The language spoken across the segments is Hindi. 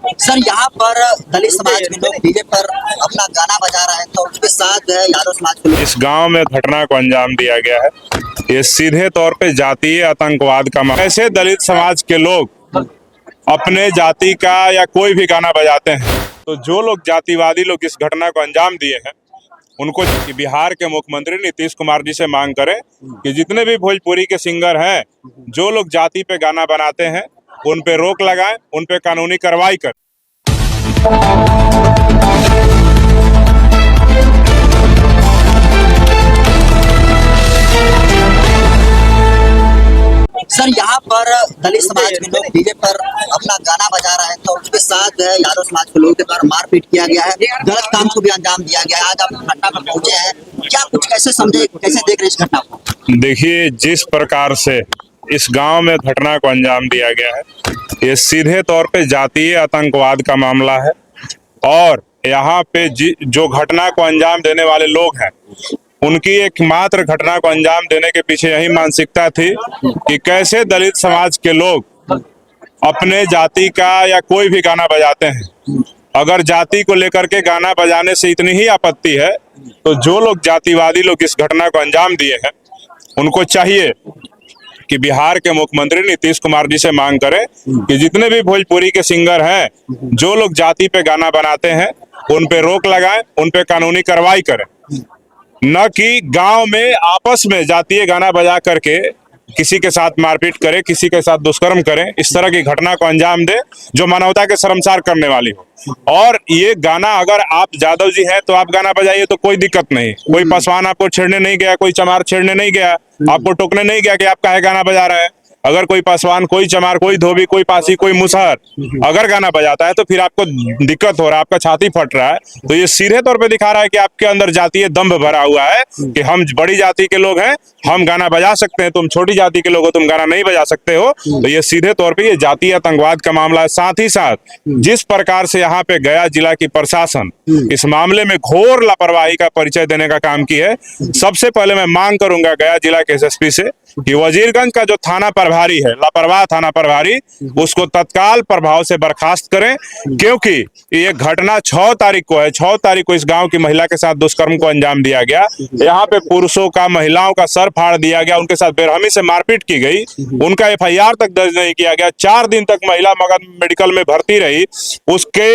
सर यहाँ पर दलित समाज के लोग डीजे पर अपना गाना बजा रहे हैं, तो उसके साथ जो है यादव समाज के लोग। इस गांव में घटना को अंजाम दिया गया है। ये सीधे तौर पे जातीय आतंकवाद का ऐसे दलित समाज के लोग अपने जाति का या कोई भी गाना बजाते हैं, तो जो लोग जातिवादी लोग इस घटना को अंजाम दिए हैं उनको बिहार के मुख्यमंत्री नीतीश कुमार जी से मांग करें कि जितने भी भोजपुरी के सिंगर हैं, जो लोग जाति पे गाना बनाते हैं उन पे रोक लगाएं, उन पे कानूनी कार्रवाई करें। सर यहाँ पर दलित समाज के लोग डीजे पर अपना गाना बजा रहे हैं, तो उसके साथ जो है यादव समाज के लोगों के द्वारा मारपीट किया गया है, गलत काम को भी अंजाम दिया गया है। आज आप घटना पर पहुंचे हैं, क्या कुछ कैसे समझे, कैसे देख रहे इस घटना को? देखिए, जिस प्रकार से इस गांव में घटना को अंजाम दिया गया है, ये सीधे तौर पे जातीय आतंकवाद का मामला है। और यहाँ पे जो घटना को अंजाम देने वाले लोग हैं, उनकी एकमात्र घटना को अंजाम देने के पीछे यही मानसिकता थी कि कैसे दलित समाज के लोग अपने जाति का या कोई भी गाना बजाते हैं। अगर जाति को लेकर के गाना बजाने से इतनी ही आपत्ति है, तो जो लोग जातिवादी लोग इस घटना को अंजाम दिए हैं उनको चाहिए कि बिहार के मुख्यमंत्री नीतीश कुमार जी से मांग करें कि जितने भी भोजपुरी के सिंगर हैं, जो लोग जाति पे गाना बनाते हैं उन पे रोक लगाएं, उन पे कानूनी कार्रवाई करें, न कि गांव में आपस में जातीय गाना बजा करके किसी के साथ मारपीट करे, किसी के साथ दुष्कर्म करें। इस तरह की घटना को अंजाम दे जो मानवता के शर्मसार करने वाली हो। और ये गाना, अगर आप यादव जी हैं तो आप गाना बजाइए, तो कोई दिक्कत नहीं। कोई पासवान आपको छेड़ने नहीं गया, कोई चमार छेड़ने नहीं गया, आपको टोकने नहीं गया कि आप काहे गाना बजा रहे हैं। अगर कोई पासवान, कोई चमार, कोई धोबी, कोई पासी, कोई मुसहर अगर गाना बजाता है तो फिर आपको दिक्कत हो रहा है, आपका छाती फट रहा है, तो ये सीधे तौर पे दिखा रहा है कि आपके अंदर जातीय दंभ भरा हुआ है कि हम बड़ी जाति के लोग हैं, हम गाना बजा सकते हैं, तुम छोटी जाति के लोग हो, तुम गाना नहीं बजा सकते हो। तो ये सीधे तौर पे ये जातीय आतंकवाद का मामला है। साथ ही साथ जिस प्रकार से यहाँ पे गया जिला की प्रशासन इस मामले में घोर लापरवाही का परिचय देने का काम की है, सबसे पहले मैं मांग करूंगा गया जिला के एसएसपी से कि वजीरगंज का जो थाना प्रभारी है, लापरवाह थाना प्रभारी, उसको तत्काल प्रभाव से बर्खास्त करें। क्योंकि ये घटना 6 तारीख को है। 6 तारीख को इस गांव की महिला के साथ दुष्कर्म को अंजाम दिया गया। यहाँ पे पुरुषों का, महिलाओं का सर फाड़ दिया गया, उनके साथ बेरहमी से मारपीट की गई, उनका एफआईआर तक दर्ज नहीं किया गया। 4 दिन तक महिला मगध मेडिकल में भर्ती रही, उसके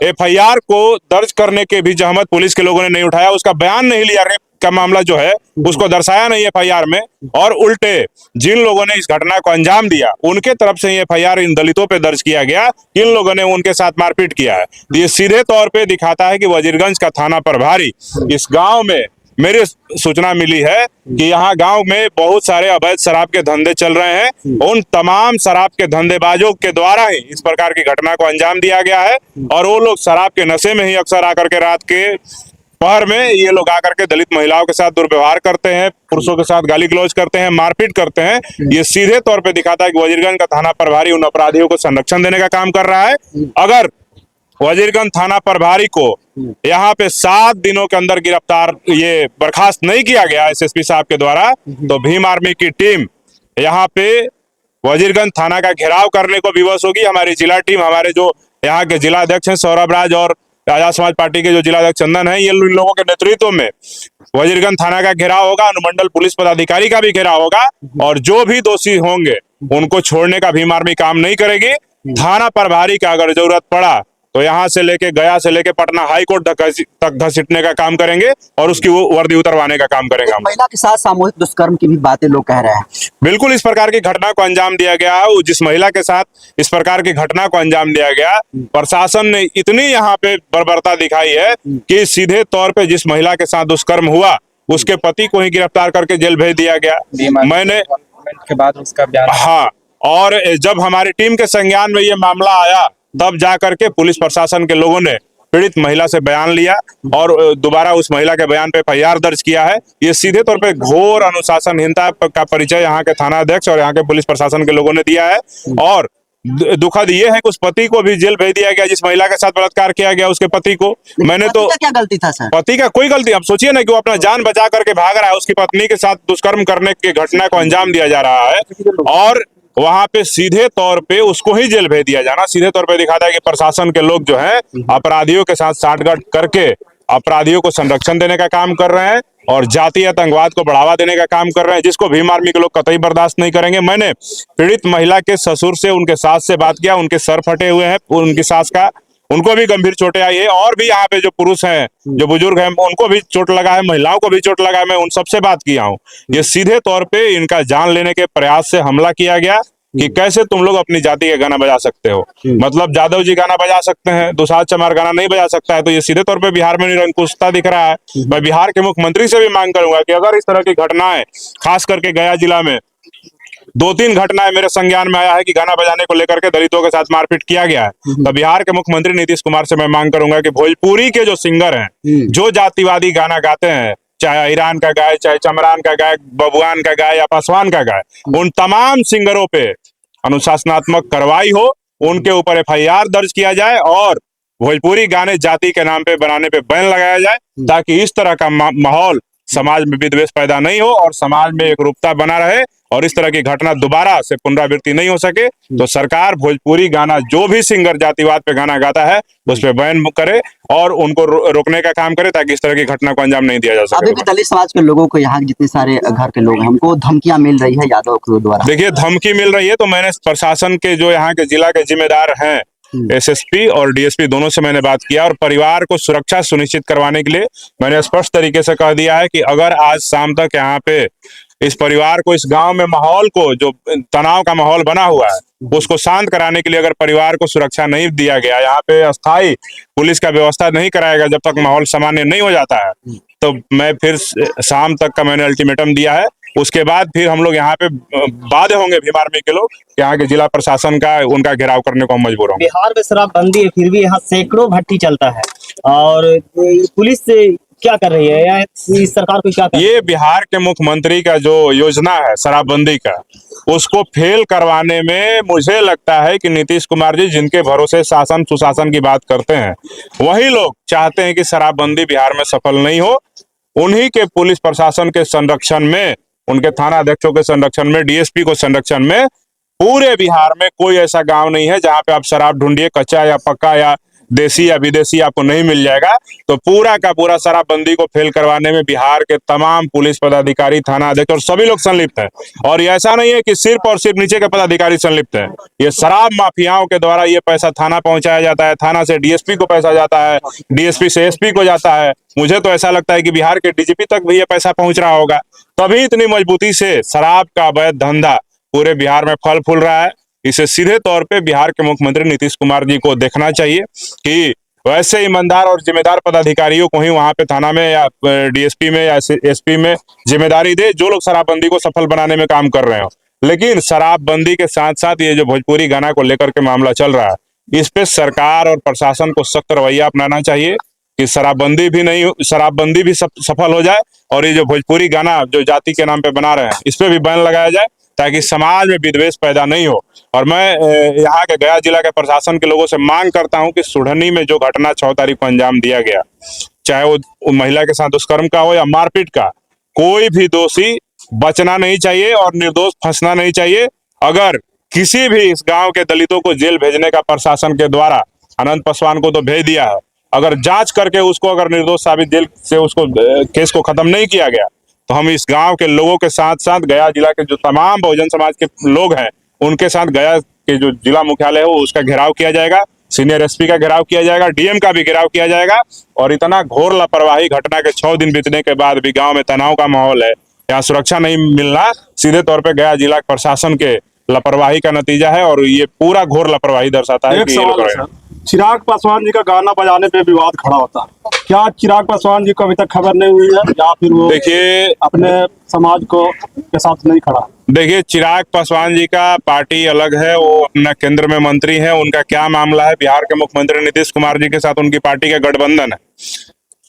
एफआईआर को दर्ज करने के भी जहमत पुलिस के लोगों ने नहीं उठाया, उसका बयान नहीं लिया, रेप का मामला जो है उसको दर्शाया नहीं एफआईआर में। और उल्टे जिन लोगों ने इस घटना को अंजाम दिया उनके तरफ से एफआईआर इन दलितों पे दर्ज किया गया, इन लोगों ने उनके साथ मारपीट किया है। ये सीधे तौर पे दिखाता है कि वजीरगंज का थाना प्रभारी इस गांव में, मेरी सूचना मिली है कि यहाँ गांव में बहुत सारे अवैध शराब के धंधे चल रहे हैं। उन तमाम शराब के धंधेबाजों के द्वारा ही इस प्रकार की घटना को अंजाम दिया गया है। और वो लोग शराब के नशे में ही अक्सर आकर के रात के पहर में ये लोग आकर के दलित महिलाओं के साथ दुर्व्यवहार करते हैं, पुरुषों के साथ गाली गलौज करते हैं, मारपीट करते हैं। ये सीधे तौर पे दिखाता है कि वजीरगंज का थाना प्रभारी उन अपराधियों को संरक्षण देने का काम कर रहा है। अगर वजीरगंज थाना प्रभारी को यहाँ पे 7 दिनों के अंदर गिरफ्तार, ये बर्खास्त नहीं किया गया एसएसपी साहब के द्वारा, तो भीम आर्मी की टीम यहाँ पे वजीरगंज थाना का घेराव करने को विवश होगी। हमारी जिला टीम, हमारे जो यहाँ के जिला अध्यक्ष हैं सौरभ राज और आजाद समाज पार्टी के जो जिला अध्यक्ष चंदन है, ये इन लोगों के नेतृत्व में वजीरगंज थाना का घेराव होगा, अनुमंडल पुलिस पदाधिकारी का भी घेराव होगा। और जो भी दोषी होंगे उनको छोड़ने का भीम आर्मी काम नहीं करेगी। थाना प्रभारी का अगर जरूरत पड़ा तो यहाँ से लेके, गया से लेके पटना हाई कोर्ट तक घसीटने का काम करेंगे और उसकी वो वर्दी उतरवाने का काम करेंगे। हम महिला के साथ सामूहिक दुष्कर्म की भी बातें लोग कह रहे हैं। बिल्कुल इस प्रकार की घटना को अंजाम दिया गया है। जिस महिला के साथ इस प्रकार की घटना को अंजाम दिया गया, प्रशासन ने इतनी यहाँ पे बर्बरता दिखाई है कि सीधे तौर पे जिस महिला के साथ दुष्कर्म हुआ उसके पति को ही गिरफ्तार करके जेल भेज दिया गया। मैंने के बाद उसका बयान, हाँ, और जब हमारी टीम के संज्ञान में ये मामला आया तब जाकर के पुलिस प्रशासन के लोगों ने पीड़ित महिला से बयान लिया और दोबारा उस महिला के बयान पे एफआईआर दर्ज किया है। ये सीधे तौर पे घोर अनुशासनहीनता का परिचय यहाँ के थाना अध्यक्ष और यहाँ के पुलिस प्रशासन के लोगों ने दिया है। और दुखद ये है कि उस पति को भी जेल भेज दिया गया जिस महिला के साथ बलात्कार किया गया, उसके पति को। मैंने तो क्या गलती था सर? पति का कोई गलती, अब सोचिए ना कि वो अपना जान बचा करके भाग रहा है, उसकी पत्नी के साथ दुष्कर्म करने की घटना को अंजाम दिया जा रहा है। और वहां पे सीधे तौर पे उसको ही जेल भेज दिया जाना सीधे तौर पे दिखाता है कि प्रशासन के लोग जो है अपराधियों के साथ साठगांठ करके अपराधियों को संरक्षण देने का काम कर रहे हैं और जातीय आतंकवाद को बढ़ावा देने का काम कर रहे हैं, जिसको भीम आर्मी के लोग कतई बर्दाश्त नहीं करेंगे। मैंने पीड़ित महिला के ससुर से, उनके सास से बात किया, उनके सर फटे हुए हैं, उनकी सास का, उनको भी गंभीर चोटें आई है, और भी यहाँ पे जो पुरुष हैं, जो बुजुर्ग हैं, उनको भी चोट लगा है, महिलाओं को भी चोट लगा है। मैं उन सबसे बात किया हूँ। ये सीधे तौर पे इनका जान लेने के प्रयास से हमला किया गया कि कैसे तुम लोग अपनी जाति का गाना बजा सकते हो। मतलब जादव जी गाना बजा सकते हैं, दुसाध चमार गाना नहीं बजा सकता है, तो ये सीधे तौर पे बिहार में निरंकुशता दिख रहा है। मैं बिहार के मुख्यमंत्री से भी मांग करूंगा कि अगर इस तरह की घटनाएं, खास करके गया जिला में 2-3 घटनाएं मेरे संज्ञान में आया है कि गाना बजाने को लेकर के दलितों के साथ मारपीट किया गया है, तो बिहार के मुख्यमंत्री नीतीश कुमार से मैं मांग करूंगा कि भोजपुरी के जो सिंगर हैं, जो जातिवादी गाना गाते हैं, चाहे ईरान का गाय, चाहे चमरान का गाय, बबुआन का गाय या पासवान का गाय, उन तमाम सिंगरों पे अनुशासनात्मक कार्रवाई हो, उनके ऊपर एफआईआर दर्ज किया जाए और भोजपुरी गाने जाति के नाम पे बनाने पे बैन लगाया जाए, ताकि इस तरह का माहौल समाज में विद्वेष पैदा नहीं हो और समाज में एकरूपता बना रहे और इस तरह की घटना दोबारा से पुनरावृत्ति नहीं हो सके। तो सरकार भोजपुरी गाना, जो भी सिंगर जातिवाद पे गाना गाता है, उस पे बैन करे और उनको रोकने का काम करे, ताकि इस तरह की घटना को अंजाम नहीं दिया जा सके। अभी भी दलित समाज के लोगों को, यहाँ के जितने सारे घर के लोग हैं, उनको धमकियां मिल रही है यादव के द्वारा। देखिए, धमकी मिल रही है तो मैंने प्रशासन के, जो यहाँ के जिला के जिम्मेदार हैं, एसएसपी और डीएसपी, दोनों से मैंने बात किया और परिवार को सुरक्षा सुनिश्चित करवाने के लिए मैंने स्पष्ट तरीके से कह दिया है कि अगर आज शाम तक यहाँ पे इस परिवार को, इस गांव में माहौल को, जो तनाव का माहौल बना हुआ है, उसको शांत कराने के लिए अगर परिवार को सुरक्षा नहीं दिया गया, यहाँ पे अस्थायी पुलिस का व्यवस्था नहीं कराएगा जब तक माहौल सामान्य नहीं हो जाता है, तो मैं फिर शाम तक का मैंने अल्टीमेटम दिया है। उसके बाद फिर हम लोग यहाँ पे बाध्य होंगे, भीम आर्मी के लोग, यहाँ के जिला प्रशासन का, उनका घेराव करने को हम मजबूर होंगे। बिहार में शराबबंदी है, फिर भी यहाँ सैकड़ों भट्टी चलता है और पुलिस क्या कर रही है, या इस सरकार को क्या कर रही है? ये बिहार के मुख्यमंत्री का जो योजना है शराबबंदी का, उसको फेल करवाने में मुझे लगता है कि नीतीश कुमार जी, जिनके भरोसे शासन सुशासन की बात करते हैं, वही लोग चाहते हैं कि शराबबंदी बिहार में सफल नहीं हो। उन्हीं के पुलिस प्रशासन के संरक्षण में, उनके थाना अध्यक्षों के संरक्षण में, डीएसपी को संरक्षण में पूरे बिहार में कोई ऐसा गांव नहीं है जहां पे आप शराब ढूंढिए, कच्चा या पक्का या देसी या विदेशी, आपको नहीं मिल जाएगा। तो पूरा का पूरा शराबबंदी को फेल करवाने में बिहार के तमाम पुलिस पदाधिकारी, थाना अध्यक्ष और सभी लोग संलिप्त हैं। और ये ऐसा नहीं है कि सिर्फ और सिर्फ नीचे के पदाधिकारी संलिप्त हैं, ये शराब माफियाओं के द्वारा ये पैसा थाना पहुंचाया जाता है, थाना से डीएसपी को पैसा जाता है, डीएसपी से एसपी को जाता है। मुझे तो ऐसा लगता है कि बिहार के डीजीपी तक भी ये पैसा पहुंच रहा होगा, तभी इतनी मजबूती से शराब का अवैध धंधा पूरे बिहार में फल फूल रहा है। इसे सीधे तौर पे बिहार के मुख्यमंत्री नीतीश कुमार जी को देखना चाहिए कि वैसे ईमानदार और जिम्मेदार पदाधिकारियों को ही वहां पे थाना में या डीएसपी में या एसपी में जिम्मेदारी दे, जो लोग शराबबंदी को सफल बनाने में काम कर रहे हो। लेकिन शराबबंदी के साथ साथ ये जो भोजपुरी गाना को लेकर के मामला चल रहा है, इस पे सरकार और प्रशासन को सख्त रवैया अपनाना चाहिए कि शराबबंदी भी सफल हो जाए और ये जो भोजपुरी गाना जो जाति के नाम पे बना रहे हैं, इस पे भी बैन लगाया जाए, ताकि समाज में विद्वेष पैदा नहीं हो। और मैं यहाँ के गया जिला के प्रशासन के लोगों से मांग करता हूँ कि सुढ़नी में जो घटना 6 तारीख को अंजाम दिया गया, चाहे वो महिला के साथ दुष्कर्म का हो या मारपीट का, कोई भी दोषी बचना नहीं चाहिए और निर्दोष फंसना नहीं चाहिए। अगर किसी भी इस गांव के दलितों को जेल भेजने का प्रशासन के द्वारा, अनंत पासवान को तो भेज दिया है, अगर जांच करके उसको अगर निर्दोष साबित जेल से उसको केस को खत्म नहीं किया गया, तो हम इस गांव के लोगों के साथ साथ गया जिला के जो तमाम बहुजन समाज के लोग हैं, उनके साथ गया के जो जिला मुख्यालय हो उसका घेराव किया जाएगा, सीनियर एसपी का घेराव किया जाएगा, डीएम का भी घेराव किया जाएगा। और इतना घोर लापरवाही, घटना के 6 दिन बीतने के बाद भी गांव में तनाव का माहौल है, यहाँ सुरक्षा नहीं मिलना सीधे तौर पे गया जिला प्रशासन के लापरवाही का नतीजा है और ये पूरा घोर लापरवाही दर्शाता है कि चिराग पासवान जी का गाना बजाने पे विवाद खड़ा होता है। क्या चिराग पासवान जी को अभी तक खबर नहीं हुई है, या फिर वो देखिए अपने समाज को के साथ नहीं खड़ा? देखिए, चिराग पासवान जी का पार्टी अलग है, वो अपना केंद्र में मंत्री है, उनका क्या मामला है, बिहार के मुख्यमंत्री नीतीश कुमार जी के साथ उनकी पार्टी का गठबंधन है,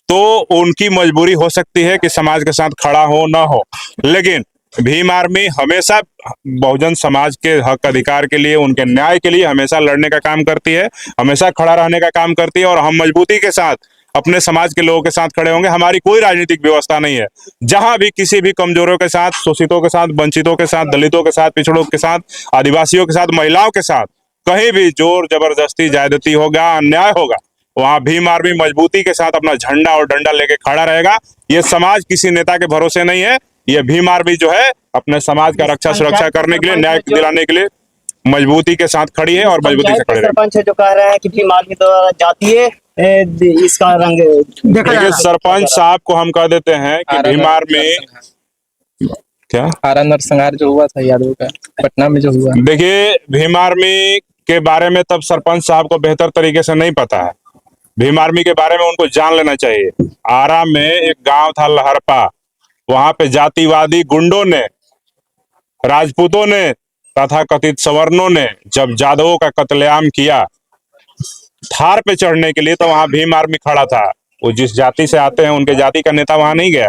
तो उनकी मजबूरी हो सकती है कि समाज के साथ खड़ा हो ना हो। लेकिन भीम आर्मी हमेशा बहुजन समाज के हक अधिकार के लिए, उनके न्याय के लिए हमेशा लड़ने का काम करती है, हमेशा खड़ा रहने का काम करती है और हम मजबूती के साथ अपने समाज के लोगों के साथ खड़े होंगे। हमारी कोई राजनीतिक व्यवस्था नहीं है। जहां भी किसी भी कमजोरों के साथ, शोषितों के साथ, वंचितों के साथ, दलितों के साथ, पिछड़ों के साथ, आदिवासियों के साथ, महिलाओं के साथ कहीं भी जोर जबरदस्ती, ज्यादती होगा, अन्याय होगा, वहां भीम आर्मी मजबूती के साथ अपना झंडा और डंडा लेके खड़ा रहेगा। ये समाज किसी नेता के भरोसे नहीं है। ये भीम आर्मी जो है अपने समाज का रक्षा सुरक्षा करने के लिए, न्याय दिलाने के लिए मजबूती के साथ खड़ी है और मजबूती से खड़ी रहेगी। सरपंच है जो कह रहे हैं कि भीम आर्मी द्वारा जातीय इसका रंग देखिए, सरपंच साहब को हम कह देते हैं कि भीम आर्मी क्या आरा नरसंहार जो हुआ था यादव का पटना में जो हुआ, देखिए, भीम आर्मी के बारे में तब सरपंच साहब को बेहतर तरीके से नहीं पता है। भीम आर्मी के बारे में उनको जान लेना चाहिए। आरा में एक गांव था लहरपा, वहां पे जातिवादी गुंडों ने, राजपूतों ने तथा कथित सवर्णों ने जब जादवों का कत्लेआम किया थार पे चढ़ने के लिए, तो वहां भीम आर्मी खड़ा था। वो जिस जाति से आते हैं उनके जाति का नेता वहां नहीं गया।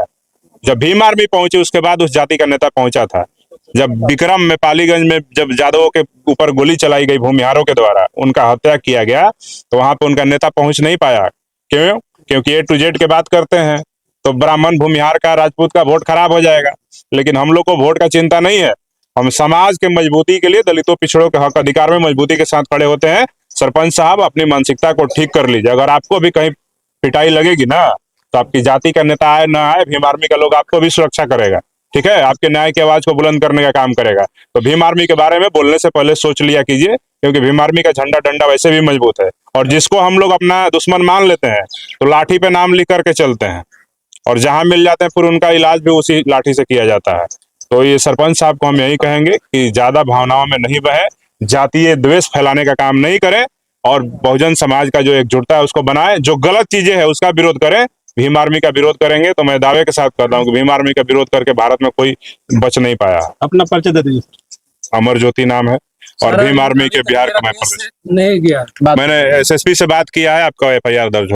जब भीम आर्मी पहुंची उसके बाद उस जाति का नेता पहुंचा था। जब विक्रम में, पालीगंज में जब जादवों के ऊपर गोली चलाई गई भूमिहारों के द्वारा, उनका हत्या किया गया, तो वहां पे उनका नेता पहुंच नहीं पाया। क्यों? क्योंकि A to Z की बात करते हैं तो ब्राह्मण, भूमिहार का, राजपूत का वोट खराब हो जाएगा। लेकिन हम लोग को वोट का चिंता नहीं है। हम समाज के मजबूती के लिए, दलितों पिछड़ों के हक अधिकार में मजबूती के साथ खड़े होते हैं। सरपंच साहब अपनी मानसिकता को ठीक कर लीजिए। अगर आपको भी कहीं पिटाई लगेगी ना, तो आपकी जाति का नेता आए ना आए, भीम आर्मी का लोग आपको भी सुरक्षा करेगा। ठीक है, आपके न्याय की आवाज को बुलंद करने का काम करेगा। तो भीम आर्मी के बारे में बोलने से पहले सोच लिया कीजिए, क्योंकि भीम आर्मी का झंडा डंडा वैसे भी मजबूत है। और जिसको हम लोग अपना दुश्मन मान लेते हैं तो लाठी पे नाम लिख करके चलते हैं, और जहां मिल जाते हैं फिर उनका इलाज भी उसी लाठी से किया जाता है। तो ये सरपंच साहब को हम यही कहेंगे कि ज्यादा भावनाओं में नहीं बहे, जातीय द्वेष फैलाने का काम नहीं करें, और बहुजन समाज का जो एकजुटता है उसको बनाए। जो गलत चीजें है उसका विरोध करें। भीम आर्मी का विरोध करेंगे तो मैं दावे के साथ कहता हूँ कि भीम आर्मी का विरोध करके भारत में कोई बच नहीं पाया। अपना परिचय दे दीजिए। अमर ज्योति नाम है, और भीम आर्मी के बिहार का मैं नहीं गया मैंने SSP से बात किया है, आपका FIR दर्ज हो।